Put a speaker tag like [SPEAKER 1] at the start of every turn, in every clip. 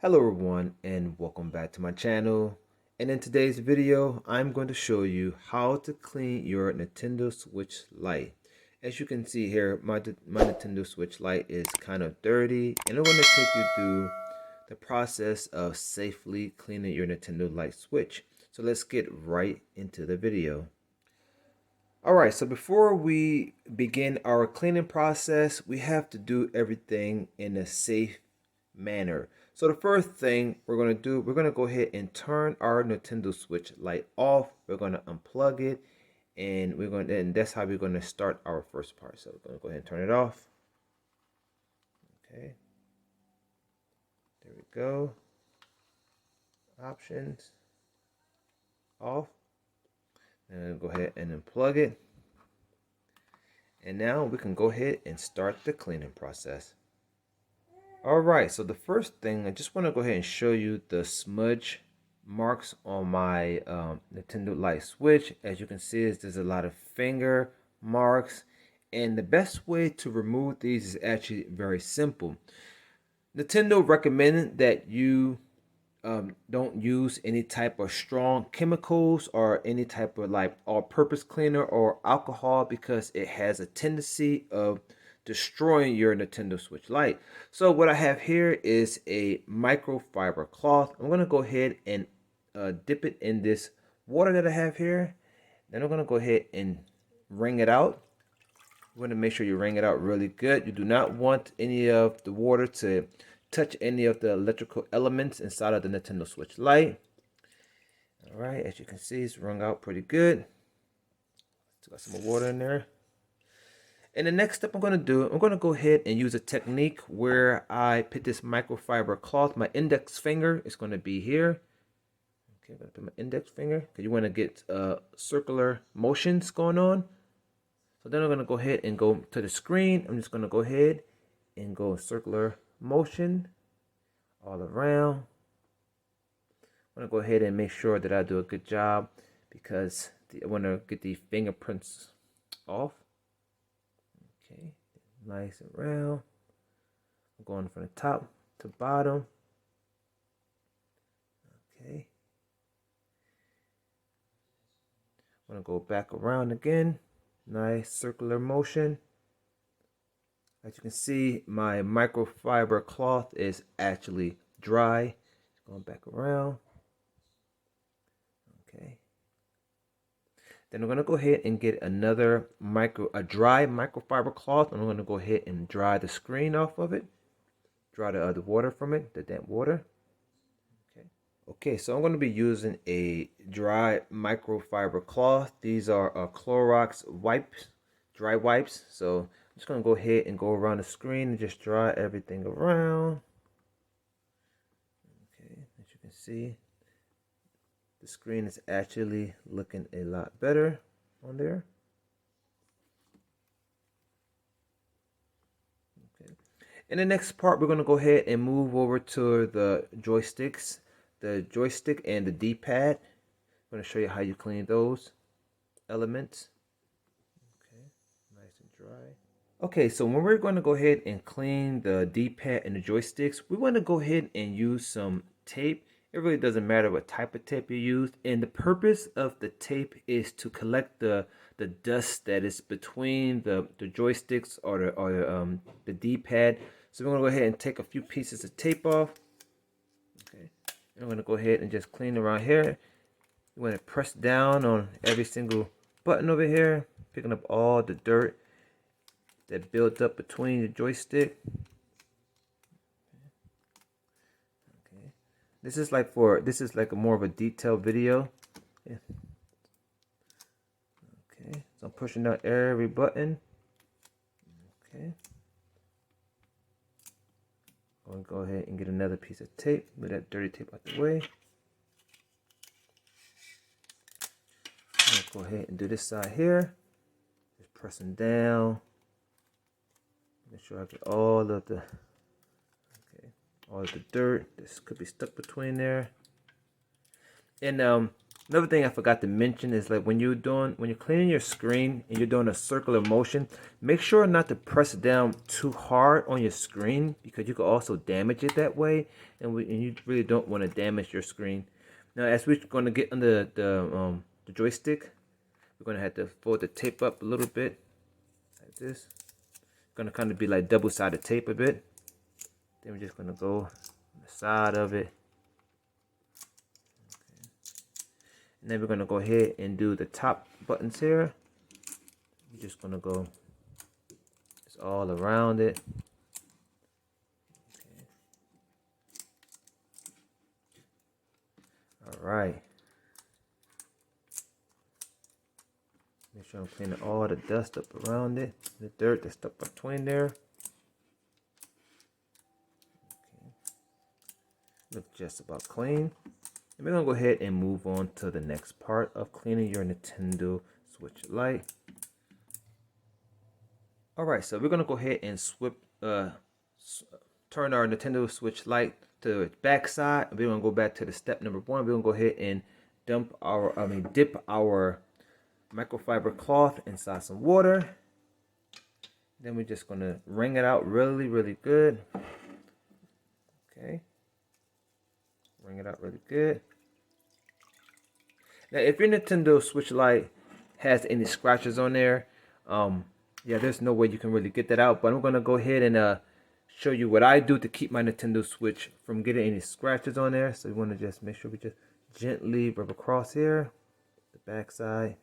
[SPEAKER 1] Hello everyone and welcome back to my channel, and in today's video I'm going to show you how to clean your Nintendo Switch Lite. As you can see here, my Nintendo Switch Lite is kind of dirty, and I'm going to take you through the process of safely cleaning your Nintendo Lite Switch. So let's get right into the video. Alright, so before we begin our cleaning process, we have to do everything in a safe manner. So the first thing we're going to do, we're going to go ahead and turn our Nintendo Switch Lite off. We're going to unplug it, and that's how we're going to start our first part. So we're going to go ahead and turn it off. Okay, there we go. Options, off. And go ahead and unplug it. And now we can go ahead and start the cleaning process. Alright, so the first thing, I just want to go ahead and show you the smudge marks on my Nintendo Lite Switch. As you can see, there's a lot of finger marks, and the best way to remove these is actually very simple. Nintendo recommended that you don't use any type of strong chemicals or any type of like all-purpose cleaner or alcohol, because it has a tendency of destroying your Nintendo Switch Lite. So what I have here is a microfiber cloth. I'm going to go ahead and dip it in this water that I have here. Then I'm going to go ahead and wring it out. You want to make sure you wring it out really good. You do not want any of the water to touch any of the electrical elements inside of the Nintendo Switch Lite. Alright, as you can see, it's wrung out pretty good. Still got some more water in there. And the next step I'm going to do, I'm going to go ahead and use a technique where I put this microfiber cloth. My index finger is going to be here. Okay, I'm going to put my index finger, because you want to get circular motions going on. So then I'm going to go ahead and go to the screen. I'm just going to go ahead and go circular motion all around. I'm going to go ahead and make sure that I do a good job, because I want to get the fingerprints off. Okay, nice and round. I'm going from the top to bottom. Okay. I'm going to go back around again. Nice circular motion. As you can see, my microfiber cloth is actually dry. Going back around. Okay. Then I'm going to go ahead and get another dry microfiber cloth, and I'm going to go ahead and dry the screen off of it. Dry the other water from it, the damp water. Okay, so I'm going to be using a dry microfiber cloth. These are Clorox wipes, dry wipes. So I'm just going to go ahead and go around the screen and just dry everything around. Okay, as you can see, the screen is actually looking a lot better on there. Okay. In the next part, we're going to go ahead and move over to the joysticks. The joystick and the D-pad. I'm going to show you how you clean those elements. Okay, nice and dry. Okay, so when we're going to go ahead and clean the D-pad and the joysticks, we want to go ahead and use some tape. It really doesn't matter what type of tape you use, and the purpose of the tape is to collect the dust that is between the joysticks or the D-pad. So we're going to go ahead and take a few pieces of tape off. I'm going to go ahead and just clean around here. You want to press down on every single button over here, picking up all the dirt that built up between the joystick. Okay. This is like a more of a detailed video. Yeah. Okay. So I'm pushing down every button. Okay. I'm going to go ahead and get another piece of tape. Move that dirty tape out the way. I'm going to go ahead and do this side here. Just pressing down. Make sure I get all of the dirt that could be stuck between there. And Another thing I forgot to mention is like when you're cleaning your screen and you're doing a circular motion, make sure not to press down too hard on your screen because you could also damage it that way, and you really don't want to damage your screen. Now, as we're going to get under the joystick, we're going to have to fold the tape up a little bit like this. It's going to kind of be like double-sided tape a bit. Then we're just going to go on the side of it. And then we're going to go ahead and do the top buttons here. We're just going to go just all around it. Okay. All right. Make sure I'm cleaning all the dust up around it, the dirt that's stuck between there. Okay. Look just about clean. And we're going to go ahead and move on to the next part of cleaning your Nintendo Switch Lite. Alright, so we're going to go ahead and turn our Nintendo Switch Lite to its back side. We're going to go back to the step number 1. We're going to go ahead and dip our microfiber cloth inside some water. Then we're just going to wring it out really, really good. Okay. Wring it out really good. Now, if your Nintendo Switch Lite has any scratches on there, yeah, there's no way you can really get that out. But I'm going to go ahead and show you what I do to keep my Nintendo Switch from getting any scratches on there. So you want to just make sure we just gently rub across here, the back side.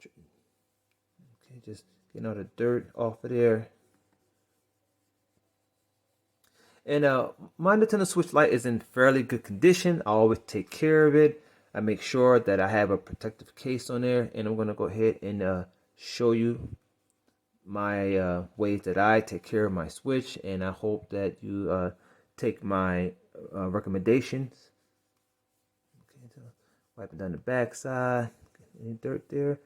[SPEAKER 1] Okay, just getting all the dirt off of there. And my Nintendo Switch Lite is in fairly good condition. I always take care of it. I make sure that I have a protective case on there. And I'm going to go ahead and show you my ways that I take care of my Switch. And I hope that you take my recommendations. Okay, so wiping down the back side. Any dirt there.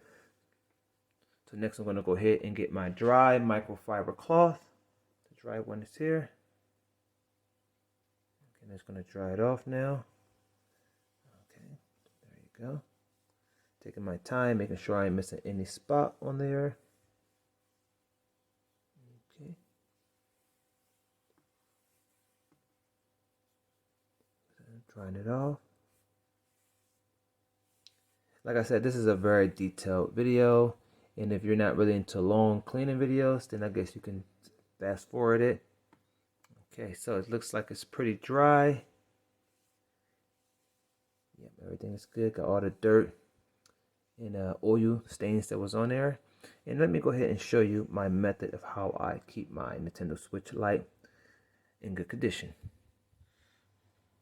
[SPEAKER 1] So next I'm going to go ahead and get my dry microfiber cloth. The dry one is here. And it's going to dry it off now. Okay, there you go. Taking my time, making sure I ain't missing any spot on there. Okay. Drying it off. Like I said, this is a very detailed video. And if you're not really into long cleaning videos, then I guess you can fast forward it. Okay, so it looks like it's pretty dry. Yep, everything is good. Got all the dirt and oil stains that was on there. And let me go ahead and show you my method of how I keep my Nintendo Switch Lite in good condition.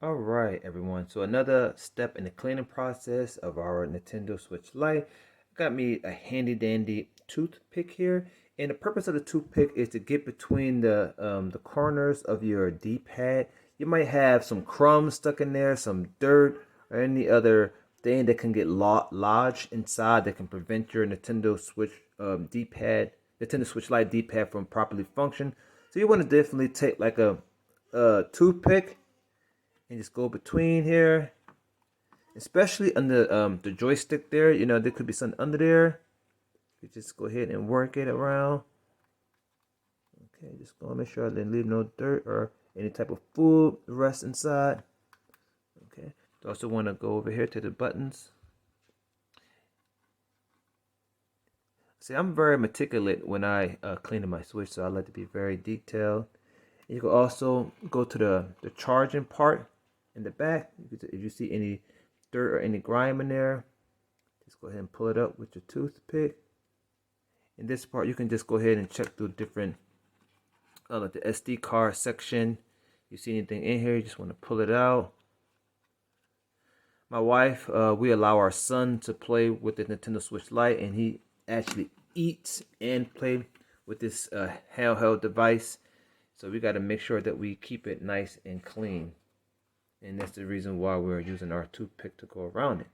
[SPEAKER 1] Alright everyone, so another step in the cleaning process of our Nintendo Switch Lite. Got me a handy dandy toothpick here. And the purpose of the toothpick is to get between the corners of your D-pad. You might have some crumbs stuck in there, some dirt, or any other thing that can get lodged inside that can prevent your Nintendo Switch Nintendo Switch Lite D-pad from properly function. So you want to definitely take like a toothpick and just go between here, especially under the joystick there. You know, there could be something under there. You just go ahead and work it around. Okay, just gonna make sure I didn't leave no dirt or any type of food rest inside. Okay, you also want to go over here to the buttons. See, I'm very meticulous when I clean my Switch, so I like to be very detailed. You can also go to the charging part in the back. If you see any dirt or any grime in there, just go ahead and pull it up with your toothpick. In this part, you can just go ahead and check through different, like the SD card section. You see anything in here, you just want to pull it out. My wife, we allow our son to play with the Nintendo Switch Lite, and he actually eats and play with this handheld device. So we got to make sure that we keep it nice and clean. And that's the reason why we're using our toothpick to go around it.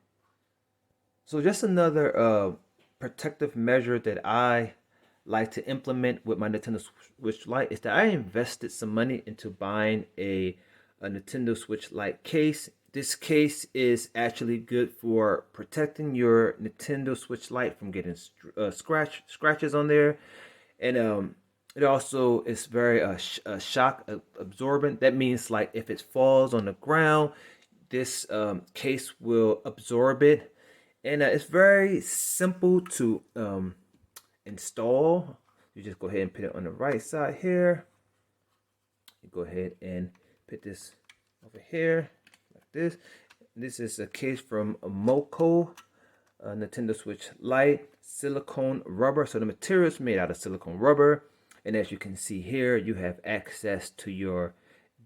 [SPEAKER 1] So just another protective measure that I like to implement with my Nintendo Switch Lite is that I invested some money into buying a Nintendo Switch Lite case This case is actually good for protecting your Nintendo Switch Lite from getting scratches on there, and it also is very shock absorbent. That means like if it falls on the ground, this case will absorb it, and it's very simple to install. You just go ahead and put it on the right side here. You go ahead and put this over here like this. This is a case from Moco, Nintendo Switch Lite, silicone rubber. So the material is made out of silicone rubber. And as you can see here, you have access to your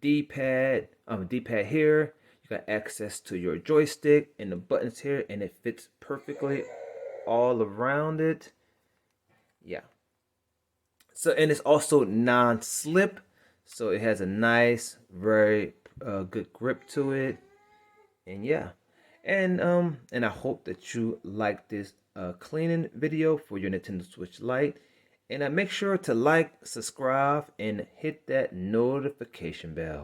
[SPEAKER 1] D-pad here. You got access to your joystick and the buttons here, and it fits perfectly all around it. Yeah. So, and it's also non-slip, so it has a nice, very good grip to it. And yeah, and I hope that you like this cleaning video for your Nintendo Switch Lite. And make sure to like, subscribe, and hit that notification bell.